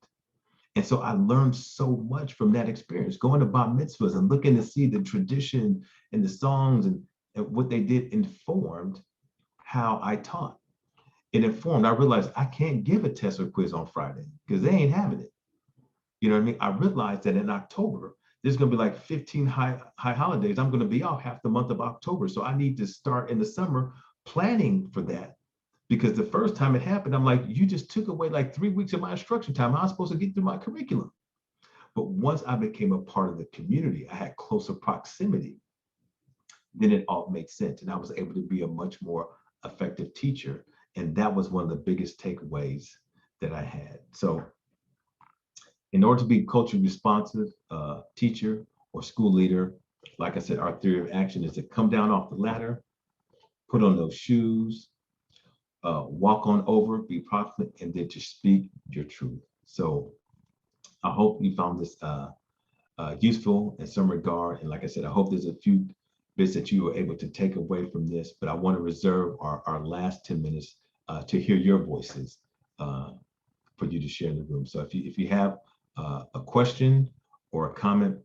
And so I learned so much from that experience, going to bar mitzvahs and looking to see the tradition and the songs and what they did informed how I taught. It informed, I realized I can't give a test or quiz on Friday because they ain't having it. You know what I mean? I realized that in October, there's going to be like 15 high holidays. I'm going to be off half the month of October. So I need to start in the summer planning for that. Because the first time it happened, I'm like, you just took away like 3 weeks of my instruction time. I was supposed to get through my curriculum. But once I became a part of the community, I had closer proximity, then it all made sense. And I was able to be a much more effective teacher. And that was one of the biggest takeaways that I had. So in order to be culturally responsive teacher or school leader, like I said, our theory of action is to come down off the ladder, put on those shoes, walk on over, be proximate, and then to speak your truth. So I hope you found this useful in some regard. And like I said, I hope there's a few bits that you were able to take away from this, but I want to reserve our last 10 minutes to hear your voices for you to share in the room. So if you have a question or a comment,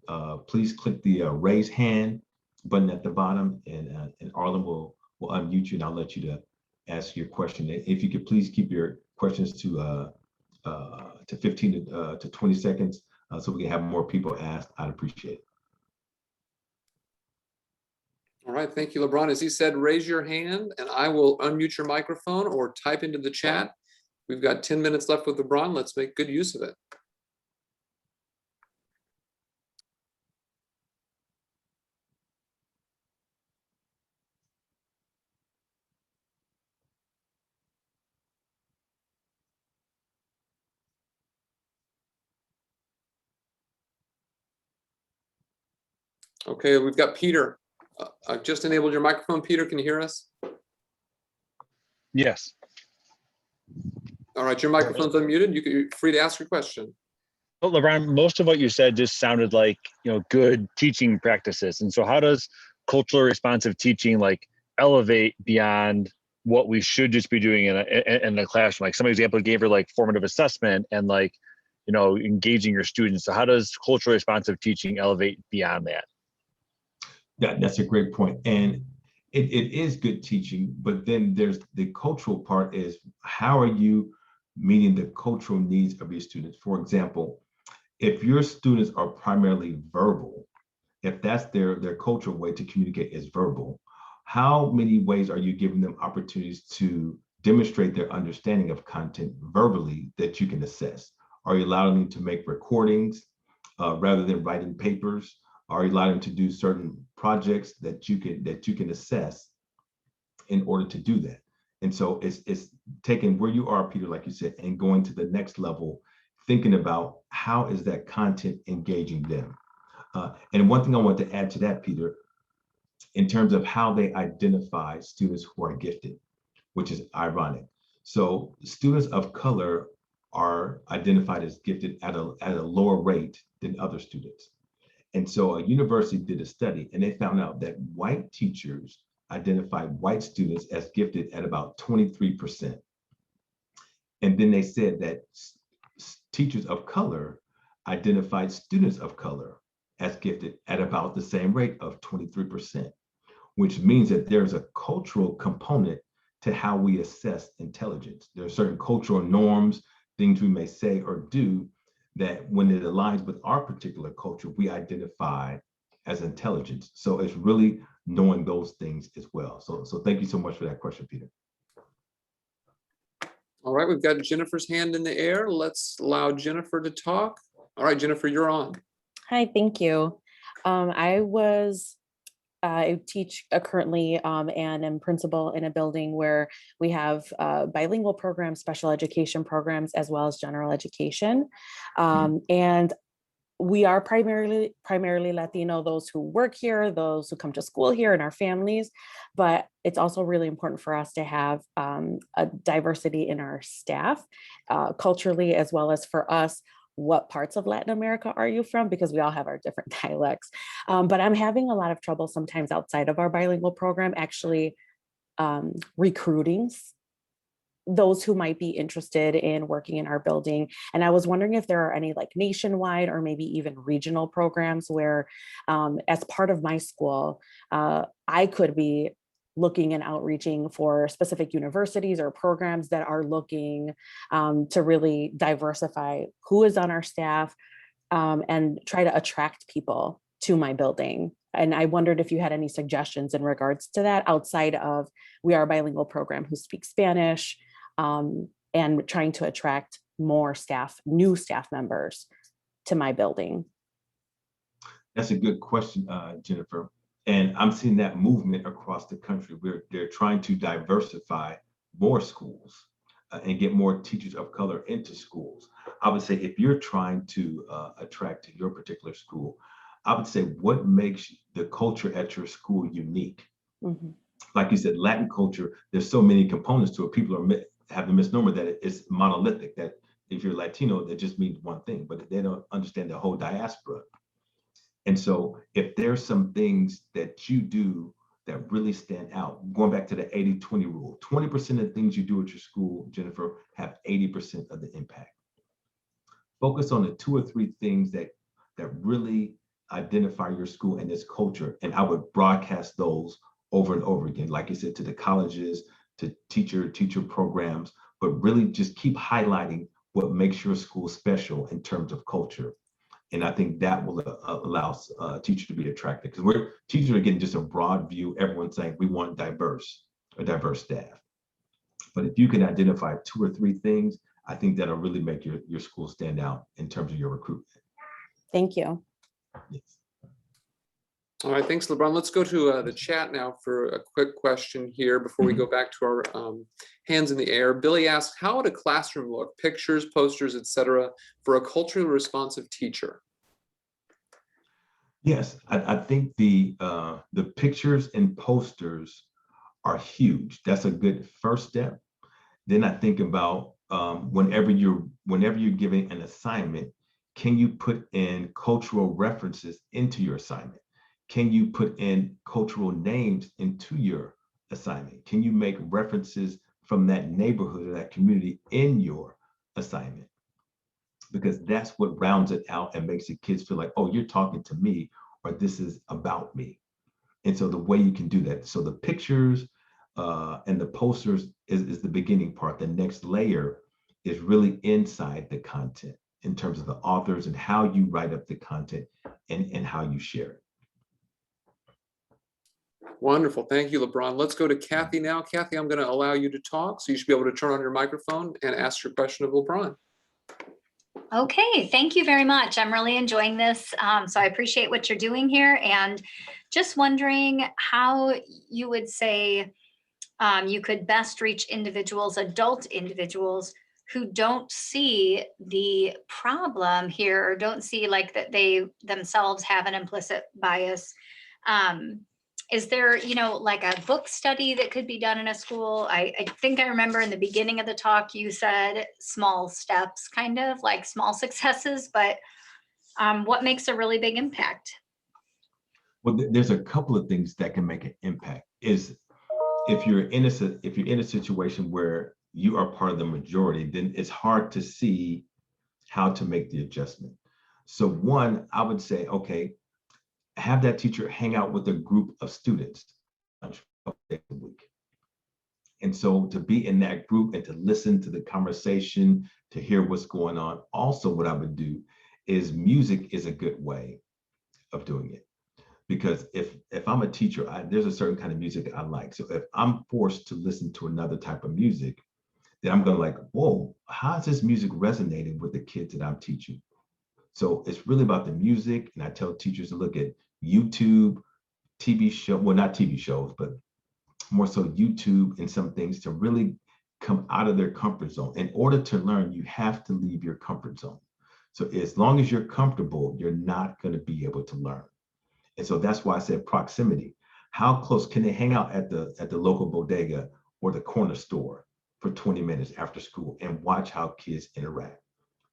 please click the raise hand button at the bottom, and Arlen will unmute you, and I'll let you to ask your question. If you could please keep your questions to 15 to 20 seconds so we can have more people ask, I'd appreciate it. All right, thank you, Lebron. As he said, raise your hand and I will unmute your microphone or type into the chat. We've got 10 minutes left with Lebron. Let's make good use of it. Okay, we've got Peter. I've just enabled your microphone. Peter, can you hear us? Yes. All right, your microphone's unmuted. You're free to ask your question. Well, Lebron, most of what you said just sounded like, good teaching practices. And so how does culturally responsive teaching elevate beyond what we should just be doing in the classroom? Like some example gave her formative assessment and engaging your students. So how does culturally responsive teaching elevate beyond that? Yeah, that's a great point. And it is good teaching, but then there's the cultural part is how are you meeting the cultural needs of your students? For example, if your students are primarily verbal, if that's their cultural way to communicate is verbal, how many ways are you giving them opportunities to demonstrate their understanding of content verbally that you can assess? Are you allowing them to make recordings rather than writing papers? Are you allowing them to do certain projects that you can assess in order to do that? And so it's taking where you are, Peter, like you said, and going to the next level, thinking about how is that content engaging them. And one thing I want to add to that, Peter, in terms of how they identify students who are gifted, which is ironic. So students of color are identified as gifted at a lower rate than other students. And so a university did a study and they found out that white teachers identified white students as gifted at about 23%. And then they said that teachers of color identified students of color as gifted at about the same rate of 23%, which means that there's a cultural component to how we assess intelligence. There are certain cultural norms, things we may say or do that when it aligns with our particular culture, we identify as intelligence. So it's really knowing those things as well. So thank you so much for that question, Peter. All right, we've got Jennifer's hand in the air. Let's allow Jennifer to talk. All right, Jennifer, you're on. Hi, thank you. I teach currently and am principal in a building where we have bilingual programs, special education programs, as well as general education. And we are primarily Latino, those who work here, those who come to school here, and our families. But it's also really important for us to have a diversity in our staff, culturally, as well as for us. What parts of Latin America are you from? Because we all have our different dialects. But I'm having a lot of trouble sometimes outside of our bilingual program, actually recruiting those who might be interested in working in our building. And I was wondering if there are any like nationwide or maybe even regional programs where as part of my school, I could be looking and outreaching for specific universities or programs that are looking to really diversify who is on our staff and try to attract people to my building. And I wondered if you had any suggestions in regards to that outside of we are a bilingual program who speaks Spanish and trying to attract more staff, new staff members to my building. That's a good question, Jennifer. And I'm seeing that movement across the country where they're trying to diversify more schools and get more teachers of color into schools. I would say if you're trying to attract to your particular school, I would say what makes the culture at your school unique? Mm-hmm. Like you said, Latin culture, there's so many components to it. People have the misnomer that it's monolithic, that if you're Latino, that just means one thing, but they don't understand the whole diaspora. And so if there's some things that you do that really stand out, going back to the 80-20 rule, 20% of the things you do at your school, Jennifer, have 80% of the impact. Focus on the 2 or 3 things that really identify your school and its culture. And I would broadcast those over and over again, like I said, to the colleges, to teacher programs, but really just keep highlighting what makes your school special in terms of culture. And I think that will allow teachers to be attracted, because teachers are getting just a broad view. Everyone's saying we want a diverse staff. But if you can identify 2 or 3 things, I think that'll really make your school stand out in terms of your recruitment. Thank you. Yes. All right, thanks, Lebron. Let's go to the chat now for a quick question here before we go back to our hands in the air. Billy asked, how would a classroom look, pictures, posters, etc., for a culturally responsive teacher? Yes, I think the pictures and posters are huge. That's a good first step. Then I think about whenever you're giving an assignment, can you put in cultural references into your assignment? Can you put in cultural names into your assignment? Can you make references from that neighborhood or that community in your assignment? Because that's what rounds it out and makes the kids feel like, oh, you're talking to me, or this is about me. And so the way you can do that, so the pictures and the posters is the beginning part. The next layer is really inside the content in terms of the authors and how you write up the content and how you share it. Wonderful. Thank you, Lebron. Let's go to Kathy now. Kathy, I'm going to allow you to talk, so you should be able to turn on your microphone and ask your question of Lebron. Okay, thank you very much. I'm really enjoying this. So I appreciate what you're doing here, and just wondering how you would say you could best reach individuals, adult individuals, who don't see the problem here or don't see like that they themselves have an implicit bias. Is there, like a book study that could be done in a school? I think I remember in the beginning of the talk, you said small steps, kind of like small successes, but what makes a really big impact? Well, there's a couple of things that can make an impact. Is if you're in a situation where you are part of the majority, then it's hard to see how to make the adjustment. So one, I would say, okay, have that teacher hang out with a group of students a week. And so to be in that group and to listen to the conversation, to hear what's going on. Also, what I would do is music is a good way of doing it. Because if I'm a teacher, there's a certain kind of music I like. So if I'm forced to listen to another type of music, then I'm going to like, whoa, how is this music resonating with the kids that I'm teaching? So it's really about the music. And I tell teachers to look at YouTube, TV show, well, not TV shows, but more so YouTube and some things to really come out of their comfort zone. In order to learn, you have to leave your comfort zone. So as long as you're comfortable, you're not going to be able to learn. And so that's why I said proximity. How close can they hang out at the local bodega or the corner store for 20 minutes after school and watch how kids interact?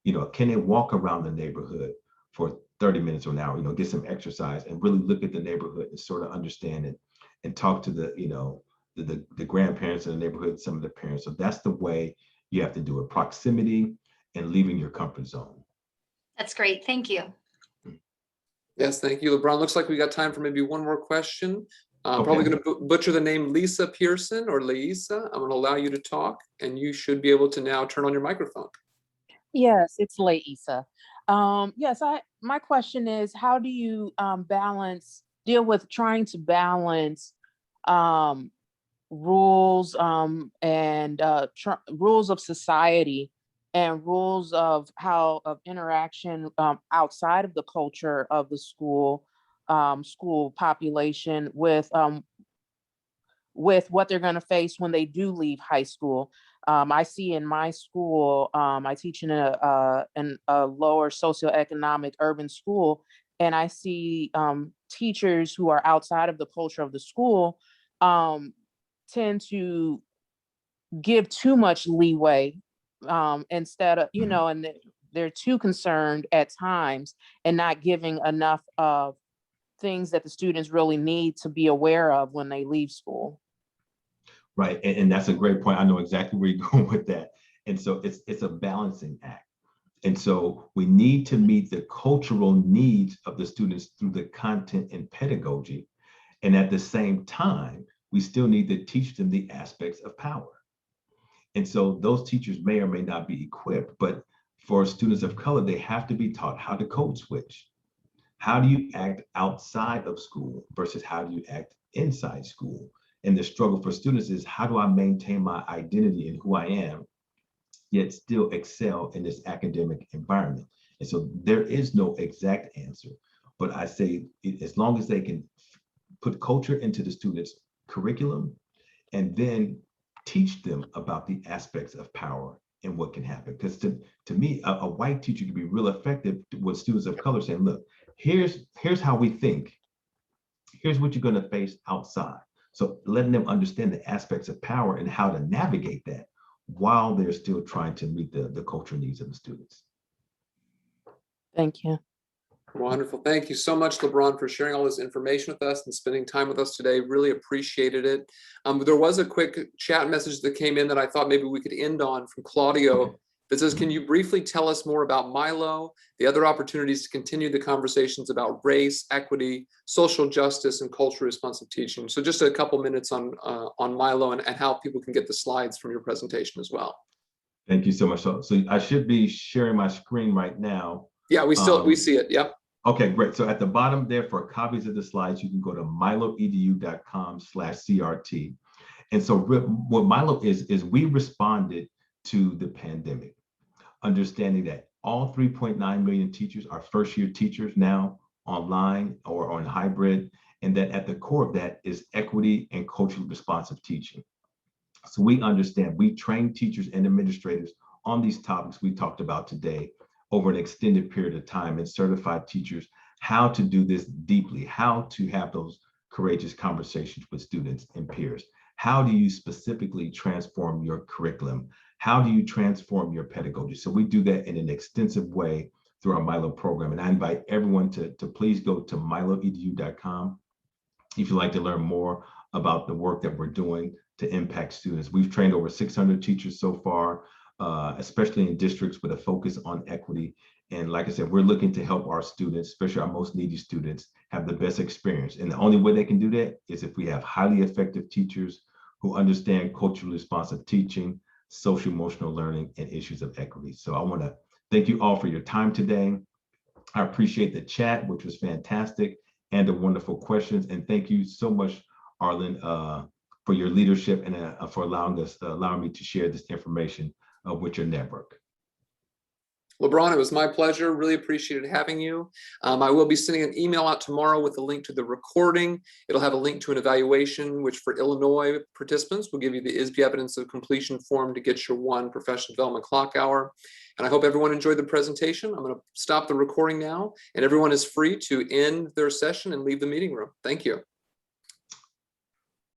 You know, can they walk around the neighborhood for 30 minutes or an hour, you know, get some exercise and really look at the neighborhood and sort of understand it and talk to the, you know, the grandparents in the neighborhood, some of the parents. So that's the way you have to do it, proximity and leaving your comfort zone. That's great. Thank you. Yes, thank you, Lebron. Looks like we got time for maybe one more question. I'm Okay. probably going to butcher the name Lisa Pearson or Lisa. I'm going to allow you to talk, and you should be able to now turn on your microphone. Yes, it's Laisa. Yes, my question is, how do you deal with trying to balance rules and rules of society and rules of interaction outside of the culture of the school population with what they're going to face when they do leave high school. I see in my school, I teach in a lower socioeconomic urban school, and I see teachers who are outside of the culture of the school tend to give too much leeway instead of, you know, and they're too concerned at times and not giving enough of things that the students really need to be aware of when they leave school. Right, and that's a great point. I know exactly where you're going with that. And so it's a balancing act. And so we need to meet the cultural needs of the students through the content and pedagogy. And at the same time, we still need to teach them the aspects of power. And so those teachers may or may not be equipped, but for students of color, they have to be taught how to code switch. How do you act outside of school versus how do you act inside school? And the struggle for students is, how do I maintain my identity and who I am, yet still excel in this academic environment? And so there is no exact answer, but I say as long as they can put culture into the students' curriculum and then teach them about the aspects of power and what can happen. Because to me, a white teacher can be real effective with students of color saying, look, here's how we think. Here's what you're going to face outside. So letting them understand the aspects of power and how to navigate that while they're still trying to meet the cultural needs of the students. Thank you. Wonderful. Thank you so much, Lebron, for sharing all this information with us and spending time with us today. Really appreciated it. There was a quick chat message that came in that I thought maybe we could end on from Claudio that says, can you briefly tell us more about Milo, the other opportunities to continue the conversations about race, equity, social justice, and culturally responsive teaching? So just a couple minutes on Milo and how people can get the slides from your presentation as well. Thank you so much. So I should be sharing my screen right now. Yeah, we see it. Yep. Okay, great. So at the bottom there for copies of the slides, you can go to Milo-edu.com/CRT. And so what Milo is we responded to the pandemic, understanding that all 3.9 million teachers are first-year teachers now online or on hybrid, and that at the core of that is equity and culturally responsive teaching. So we understand, we train teachers and administrators on these topics we talked about today over an extended period of time, and certified teachers how to do this deeply, how to have those courageous conversations with students and peers. How do you specifically transform your curriculum? How do you transform your pedagogy? So we do that in an extensive way through our Milo program. And I invite everyone to please go to Milo-edu.com if you'd like to learn more about the work that we're doing to impact students. We've trained over 600 teachers so far, especially in districts with a focus on equity And like I said, we're looking to help our students, especially our most needy students, have the best experience. And the only way they can do that is if we have highly effective teachers who understand culturally responsive teaching, social emotional learning, and issues of equity. So I want to thank you all for your time today. I appreciate the chat, which was fantastic, and the wonderful questions. And thank you so much, Arlen, for your leadership and for allowing me to share this information with your network. Lebron, it was my pleasure. Really appreciated having you. I will be sending an email out tomorrow with a link to the recording. It'll have a link to an evaluation, which for Illinois participants will give you the ISB evidence of completion form to get your 1 professional development clock hour. And I hope everyone enjoyed the presentation. I'm going to stop the recording now, and everyone is free to end their session and leave the meeting room. Thank you.